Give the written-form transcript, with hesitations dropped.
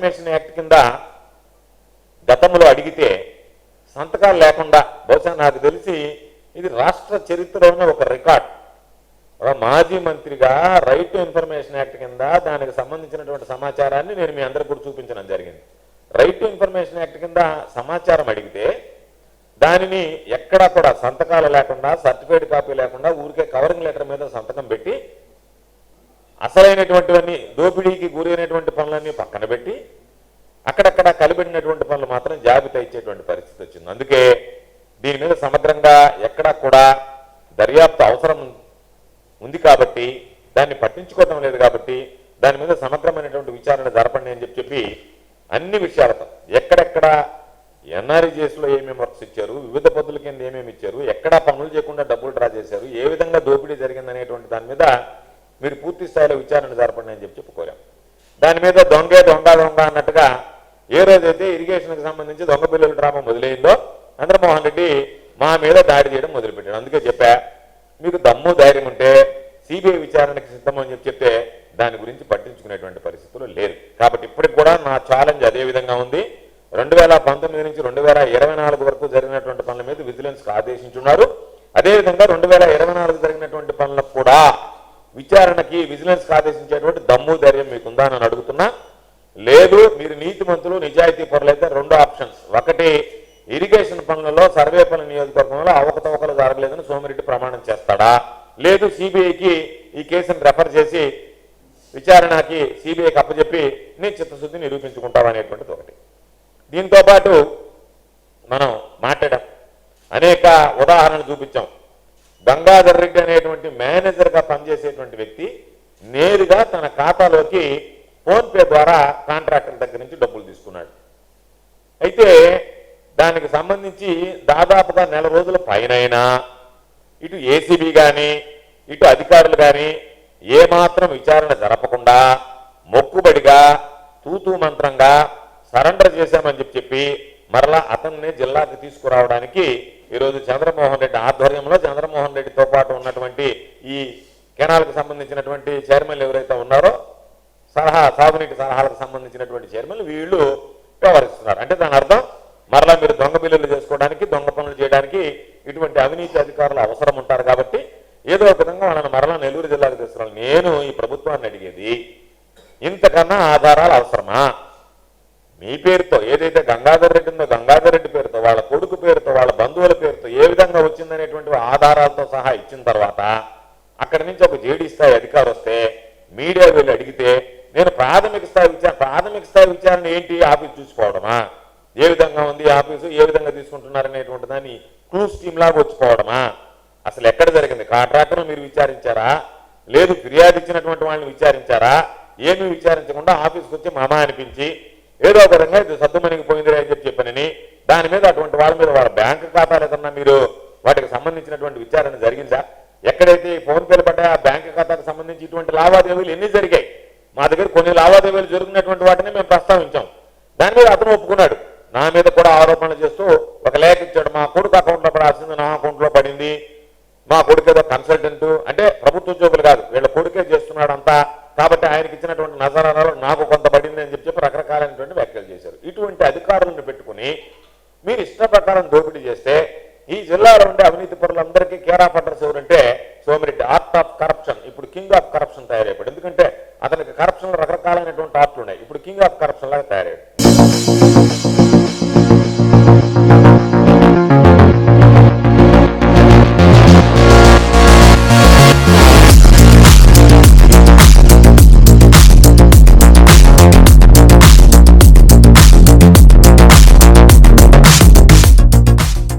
Information act కింద గతంలో అడిగితే సంతకాలు లేకుండా, బహుశా నాకు తెలిసి ఇది రాష్ట్ర చరిత్రలోనే ఒక రికార్డ్, ఒక మాజీ మంత్రిగా రైట్ టు ఇన్ఫర్మేషన్ యాక్ట్ కింద దానికి సంబంధించినటువంటి సమాచారాన్ని నేను మీ అందరికీ కూడా చూపించడం జరిగింది. రైట్ టు ఇన్ఫర్మేషన్ యాక్ట్ కింద సమాచారం అడిగితే దానిని ఎక్కడా కూడా సంతకాలు లేకుండా, సర్టిఫైడ్ కాపీ లేకుండా ఊరికే కవరింగ్ లెటర్ మీద సంతకం పెట్టి అసలైనటువంటివన్నీ, దోపిడీకి గురైనటువంటి పనులన్నీ పక్కన పెట్టి అక్కడక్కడ కలిపెట్టినటువంటి పనులు మాత్రం జాబితా ఇచ్చేటువంటి పరిస్థితి వచ్చింది. అందుకే దీని మీద సమగ్రంగా ఎక్కడా కూడా దర్యాప్తు అవసరం ఉంది కాబట్టి, దాన్ని పట్టించుకోవటం లేదు కాబట్టి దాని మీద సమగ్రమైనటువంటి విచారణ జరపండి అని చెప్పి అన్ని విషయాలతో ఎక్కడెక్కడ ఎన్ఆర్ఈజీఎస్లో ఏమేమి వర్క్స్ ఇచ్చారు, వివిధ పద్ధతుల కింద ఏమేమి ఇచ్చారు, ఎక్కడా పనులు చేయకుండా డబ్బులు డ్రా చేశారు, ఏ విధంగా దోపిడీ జరిగిందనేటువంటి దాని మీద మీరు పూర్తి స్థాయిలో విచారణ జరపండి అని చెప్పి కోరాం. దాని మీద దొంగ అన్నట్టుగా ఏ రోజైతే ఇరిగేషన్కి సంబంధించి దొంగ బిల్లుల డ్రామా మొదలైందో చంద్రమోహన్ రెడ్డి మా మీద దాడి చేయడం మొదలుపెట్టాడు. అందుకే చెప్పా, మీకు దమ్ము ధైర్యం ఉంటే సిబిఐ విచారణకి సిద్ధం అని చెప్తే దాని గురించి పట్టించుకునేటువంటి పరిస్థితులు లేరు. కాబట్టి ఇప్పటికి కూడా నా ఛాలెంజ్ అదే విధంగా ఉంది. 2019 నుంచి 2024 వరకు జరిగినటువంటి పనుల మీద విజిలెన్స్కి ఆదేశించున్నారు. అదేవిధంగా 2024 జరిగినటువంటి పనులకు కూడా విచారణకి విజిలెన్స్కి ఆదేశించేటువంటి దమ్ము ధైర్యం మీకుందా అని అడుగుతున్నా. లేదు, మీరు నీతిమంతులు నిజాయితీ పరులైతే రెండు ఆప్షన్స్. ఒకటి, ఇరిగేషన్ పనులలో సర్వేపల్లి నియోజకవర్గంలో అవకతవకలు జరగలేదని సోమిరెడ్డి ప్రమాణం చేస్తాడా, లేదు సిబిఐకి ఈ కేసును రెఫర్ చేసి విచారణకి సిబిఐకి అప్పచెప్పి నీ చిత్తశుద్ధి నిరూపించుకుంటావా అనేటువంటిది ఒకటి. దీంతో పాటు మనం మాట్లాడాం, అనేక ఉదాహరణలు చూపించాం. గంగాధర్ రెడ్డి అనేటువంటి మేనేజర్గా పనిచేసేటువంటి వ్యక్తి నేరుగా తన ఖాతాలోకి ఫోన్పే ద్వారా కాంట్రాక్టర్ దగ్గర నుంచి డబ్బులు తీసుకున్నాడు. అయితే దానికి సంబంధించి దాదాపుగా నెల రోజుల పైనైనా ఇటు ఏసీబీ కానీ ఇటు అధికారులు కానీ ఏమాత్రం విచారణ జరపకుండా మొక్కుబడిగా తూతూ మంత్రంగా సరెండర్ చేశామని చెప్పి మరలా అతన్ని జిల్లాకి తీసుకురావడానికి ఈరోజు చంద్రమోహన్ రెడ్డి ఆధ్వర్యంలో, చంద్రమోహన్ రెడ్డితో పాటు ఉన్నటువంటి ఈ కెనాల్కి సంబంధించినటువంటి చైర్మన్లు ఎవరైతే ఉన్నారో, సాగునీటి సలహాలకు సంబంధించినటువంటి చైర్మన్లు వీళ్ళు వ్యవహరిస్తున్నారు. అంటే దాని అర్థం మరలా మీరు దొంగ బిల్లులు చేసుకోవడానికి, దొంగ పనులు చేయడానికి ఇటువంటి అవినీతి అధికారులు అవసరం ఉంటారు. కాబట్టి ఏదో ఒక విధంగా వాళ్ళని మరలా నెల్లూరు జిల్లాకు తీసుకురావాలి. నేను ఈ ప్రభుత్వాన్ని అడిగేది, ఇంతకన్నా ఆధారాలు అవసరమా? మీ పేరుతో ఏదైతే గంగాధర్ రెడ్డి ఉందో గంగాధర్ రెడ్డి పేరుతో, వాళ్ళ కొడుకు పేరుతో, వాళ్ళ బంధువుల పేరుతో ఏ విధంగా వచ్చిందనేటువంటి ఆధారాలతో సహా ఇచ్చిన తర్వాత అక్కడి నుంచి ఒక జేడీ స్థాయి అధికారి వస్తే మీడియా వెళ్ళి అడిగితే నేను ప్రాథమిక స్థాయి విచారణ ఏంటి, ఆఫీస్ చూసుకోవడమా, ఏ విధంగా ఉంది ఆఫీసు, ఏ విధంగా తీసుకుంటున్నారనేటువంటి దాన్ని క్లూస్ టీమ్ లాగా వచ్చిపోవడమా? అసలు ఎక్కడ జరిగింది? కాంట్రాక్టర్లు మీరు విచారించారా, లేదు ఫిర్యాదు ఇచ్చినటువంటి వాళ్ళని విచారించారా? ఏమీ విచారించకుండా ఆఫీస్కి వచ్చి మామ అనిపించి ఏదో ఒక విధంగా ఇది సద్దుమణిగిపోయింది అని చెప్పానని దాని మీద అటువంటి వాళ్ళ మీద వాళ్ళ బ్యాంకు ఖాతాలు ఏదన్నా మీరు వాటికి సంబంధించినటువంటి విచారణ జరిగిందా? ఎక్కడైతే ఫోన్ పేలు పడ్డాయో ఆ బ్యాంకు ఖాతాకు సంబంధించి ఇటువంటి లావాదేవీలు ఎన్ని జరిగాయి? మా దగ్గర కొన్ని లావాదేవీలు జరుగుతున్నటువంటి వాటిని మేము ప్రస్తావించాం. దాని మీద అతను ఒప్పుకున్నాడు. నా మీద కూడా ఆరోపణలు చేస్తూ ఒక లేఖ ఇచ్చాడు, మా కొడుకు అకౌంట్లో పడాల్సింది నా అకౌంట్లో పడింది, మా కొడుకు ఏదో కన్సల్టెంట్, అంటే ప్రభుత్వ ఉద్యోగులు కాదు వీళ్ళ కొడుకే చేస్తున్నాడు అంతా, కాబట్టి ఆయనకి ఇచ్చినటువంటి నజరానాలు నాకు కొంత పడింది అని చెప్పి రకరకాలైనటువంటి వ్యాఖ్యలు చేశారు. ఇటువంటి అధికారులను పెట్టుకుని మీరు ఇష్ట ప్రకారం దోపిడీ చేస్తే ఈ జిల్లాలో ఉండే అవినీతి పరులందరికీ కేరా పడ్డర్స్ ఎవరంటే సోమిరెడ్డి. ఆర్ట్ ఆఫ్ కరప్షన్, ఇప్పుడు కింగ్ ఆఫ్ కరప్షన్ తయారైపోయాడు. ఎందుకంటే అతనికి కరప్షన్లో రకరకాలైనటువంటి ఆర్ట్లు ఉన్నాయి, ఇప్పుడు కింగ్ ఆఫ్ కరప్షన్ లాగా తయారయ్యాడు.